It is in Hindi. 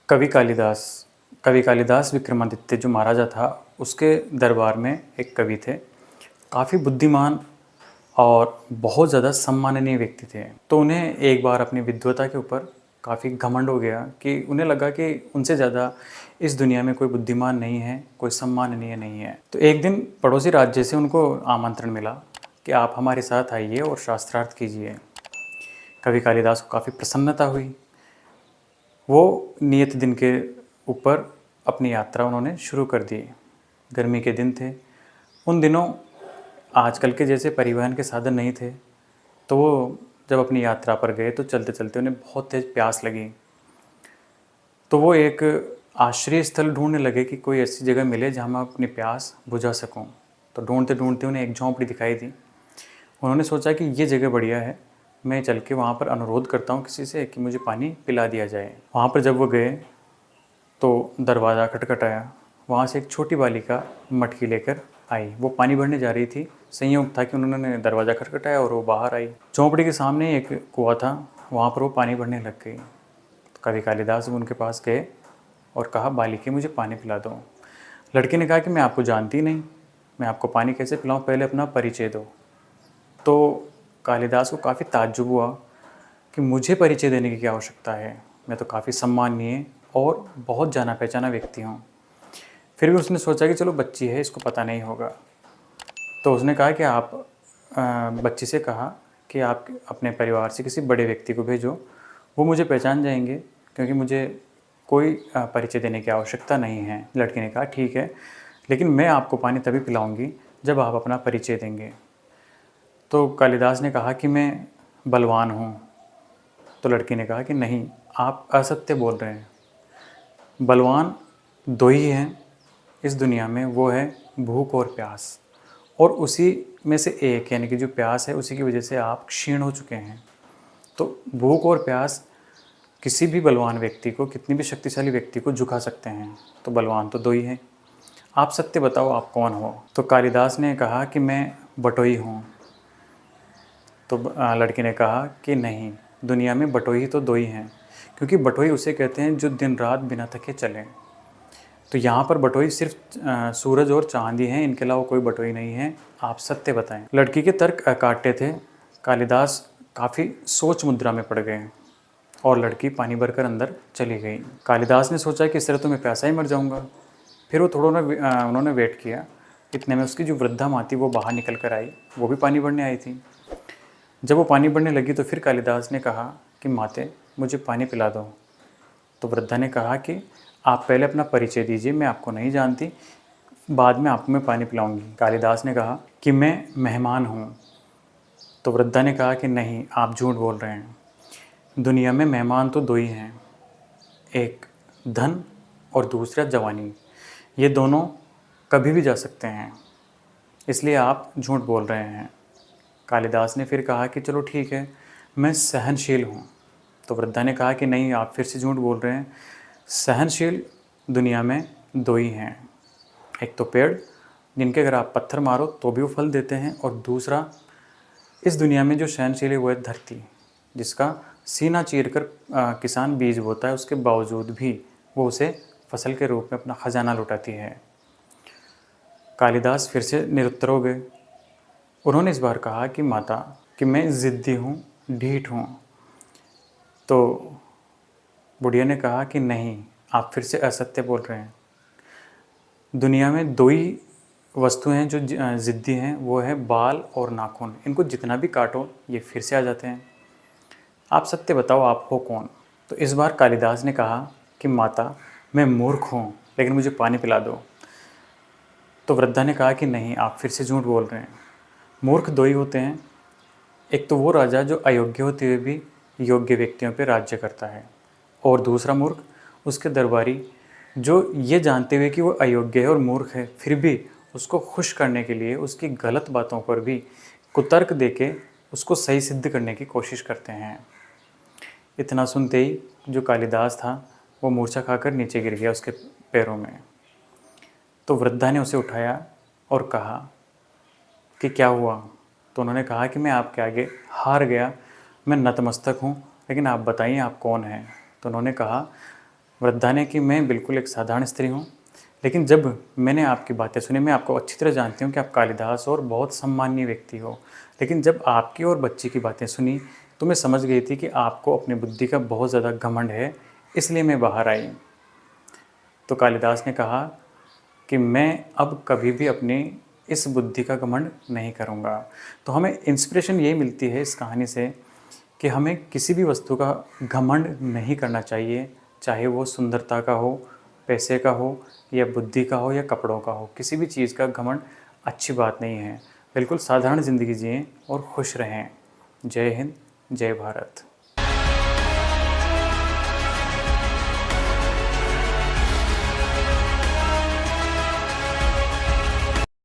कवि कालिदास विक्रमादित्य जो महाराजा था, उसके दरबार में एक कवि थे। काफ़ी बुद्धिमान और बहुत ज़्यादा सम्माननीय व्यक्ति थे। तो उन्हें एक बार अपनी विद्वता के ऊपर काफ़ी घमंड हो गया कि उन्हें लगा कि उनसे ज़्यादा इस दुनिया में कोई बुद्धिमान नहीं है, कोई सम्माननीय नहीं है। तो एक दिन पड़ोसी राज्य से उनको आमंत्रण मिला कि आप हमारे साथ आइए और शास्त्रार्थ कीजिए। कवि कालिदास को काफ़ी प्रसन्नता हुई। वो नियत दिन के ऊपर अपनी यात्रा उन्होंने शुरू कर दी। गर्मी के दिन थे। उन दिनों आजकल के जैसे परिवहन के साधन नहीं थे, तो वो जब अपनी यात्रा पर गए तो चलते चलते उन्हें बहुत तेज़ प्यास लगी। तो वो एक आश्रय स्थल ढूंढने लगे कि कोई ऐसी जगह मिले जहाँ मैं अपनी प्यास बुझा सकूँ। तो ढूंढते ढूंढते उन्हें एक झोंपड़ी दिखाई दी। उन्होंने सोचा कि ये जगह बढ़िया है, मैं चल के वहाँ पर अनुरोध करता हूँ किसी से कि मुझे पानी पिला दिया जाए। वहाँ पर जब वो गए तो दरवाज़ा खटखटाया। वहाँ से एक छोटी बालिका मटकी लेकर आई। वो पानी भरने जा रही थी। संयोग था कि उन्होंने दरवाज़ा खटखटाया और वो बाहर आई। झोंपड़ी के सामने एक कुआँ था, वहाँ पर वो पानी भरने लग गई। तो कवि कालिदास उनके पास गए और कहा, बालिके मुझे पानी पिला दो। लड़की ने कहा कि मैं आपको जानती नहीं, मैं आपको पानी कैसे पिलाऊँ, पहले अपना परिचय दो। तो कालिदास को काफ़ी ताज्जुब हुआ कि मुझे परिचय देने की क्या आवश्यकता है, मैं तो काफ़ी सम्माननीय और बहुत जाना पहचाना व्यक्ति हूँ। फिर भी उसने सोचा कि चलो बच्ची है, इसको पता नहीं होगा। तो उसने कहा कि आप बच्ची से कहा कि आप अपने परिवार से किसी बड़े व्यक्ति को भेजो, वो मुझे पहचान जाएंगे, क्योंकि मुझे कोई परिचय देने की आवश्यकता नहीं है। लड़की ने कहा ठीक है, लेकिन मैं आपको पानी तभी पिलाऊंगी जब आप अपना परिचय देंगे। तो कालिदास ने कहा कि मैं बलवान हूँ। तो लड़की ने कहा कि नहीं, आप असत्य बोल रहे हैं। बलवान दो ही हैं इस दुनिया में, वो है भूख और प्यास, और उसी में से एक यानी कि जो प्यास है उसी की वजह से आप क्षीण हो चुके हैं। तो भूख और प्यास किसी भी बलवान व्यक्ति को, कितनी भी शक्तिशाली व्यक्ति को झुका सकते हैं। तो बलवान तो दो ही हैं, आप सत्य बताओ आप कौन हो। तो कालिदास ने कहा कि मैं बटोई हूँ। तो लड़की ने कहा कि नहीं, दुनिया में बटोई तो दो ही हैं, क्योंकि बटोई उसे कहते हैं जो दिन रात बिना थके चले। तो यहाँ पर बटोई सिर्फ सूरज और चांद ही हैं, इनके अलावा कोई बटोई नहीं है, आप सत्य बताएं। लड़की के तर्क काटते थे। कालिदास काफ़ी सोच मुद्रा में पड़ गए और लड़की पानी भरकर अंदर चली गई। कालिदास ने सोचा कि इस तरह तो मैं प्यासा ही मर जाऊँगा। फिर वो थोड़ा उन्होंने वेट किया। इतने में उसकी जो वृद्धा माँ थी वो बाहर निकल कर आई, वो भी पानी भरने आई थी। जब वो पानी भरने लगी तो फिर कालिदास ने कहा कि माते मुझे पानी पिला दो। तो वृद्धा ने कहा कि आप पहले अपना परिचय दीजिए, मैं आपको नहीं जानती, बाद में आपको मैं पानी पिलाऊंगी। कालिदास ने कहा कि मैं मेहमान हूँ। तो वृद्धा ने कहा कि नहीं, आप झूठ बोल रहे हैं, दुनिया में मेहमान तो दो ही हैं, एक धन और दूसरा जवानी, ये दोनों कभी भी जा सकते हैं, इसलिए आप झूठ बोल रहे हैं। कालिदास ने फिर कहा कि चलो ठीक है, मैं सहनशील हूँ। तो वृद्धा ने कहा कि नहीं, आप फिर से झूठ बोल रहे हैं, सहनशील दुनिया में दो ही हैं, एक तो पेड़ जिनके अगर आप पत्थर मारो तो भी वो फल देते हैं, और दूसरा इस दुनिया में जो सहनशील है वो है धरती, जिसका सीना चीर कर किसान बीज बोता है, उसके बावजूद भी वो उसे फसल के रूप में अपना खजाना लुटाती है। कालिदास फिर से निरुत्तर हो गए। उन्होंने इस बार कहा कि माता, कि मैं ज़िद्दी हूँ, ढीठ हूँ। तो बुढ़िया ने कहा कि नहीं, आप फिर से असत्य बोल रहे हैं, दुनिया में दो ही वस्तुएं हैं जो ज़िद्दी हैं, वो है बाल और नाखून, इनको जितना भी काटो ये फिर से आ जाते हैं, आप सत्य बताओ आप हो कौन। तो इस बार कालिदास ने कहा कि माता मैं मूर्ख हूँ, लेकिन मुझे पानी पिला दो। तो वृद्धा ने कहा कि नहीं, आप फिर से झूठ बोल रहे हैं, मूर्ख दो ही होते हैं, एक तो वो राजा जो अयोग्य होते हुए भी योग्य व्यक्तियों पर राज्य करता है, और दूसरा मूर्ख उसके दरबारी जो ये जानते हुए कि वो अयोग्य है और मूर्ख है, फिर भी उसको खुश करने के लिए उसकी गलत बातों पर भी कुतर्क देके उसको सही सिद्ध करने की कोशिश करते हैं। इतना सुनते ही जो कालिदास था वो मूर्छा खाकर नीचे गिर गया उसके पैरों में। तो वृद्धा ने उसे उठाया और कहा कि क्या हुआ। तो उन्होंने कहा कि मैं आपके आगे हार गया, मैं नतमस्तक हूँ, लेकिन आप बताइए आप कौन हैं। तो उन्होंने कहा वृद्धा ने कि मैं बिल्कुल एक साधारण स्त्री हूँ, लेकिन जब मैंने आपकी बातें सुनी, मैं आपको अच्छी तरह जानती हूँ कि आप कालिदास और बहुत सम्माननीय व्यक्ति हो, लेकिन जब आपकी और बच्ची की बातें सुनी तो मैं समझ गई थी कि आपको अपनी बुद्धि का बहुत ज़्यादा घमंड है, इसलिए मैं बाहर आई। तो कालिदास ने कहा कि मैं अब कभी भी अपनी इस बुद्धि का घमंड नहीं करूँगा। तो हमें इंस्पिरेशन यही मिलती है इस कहानी से कि हमें किसी भी वस्तु का घमंड नहीं करना चाहिए, चाहे वो सुंदरता का हो, पैसे का हो या बुद्धि का हो या कपड़ों का हो। किसी भी चीज़ का घमंड अच्छी बात नहीं है। बिल्कुल साधारण ज़िंदगी जिएँ और खुश रहें। जय हिंद, जय भारत।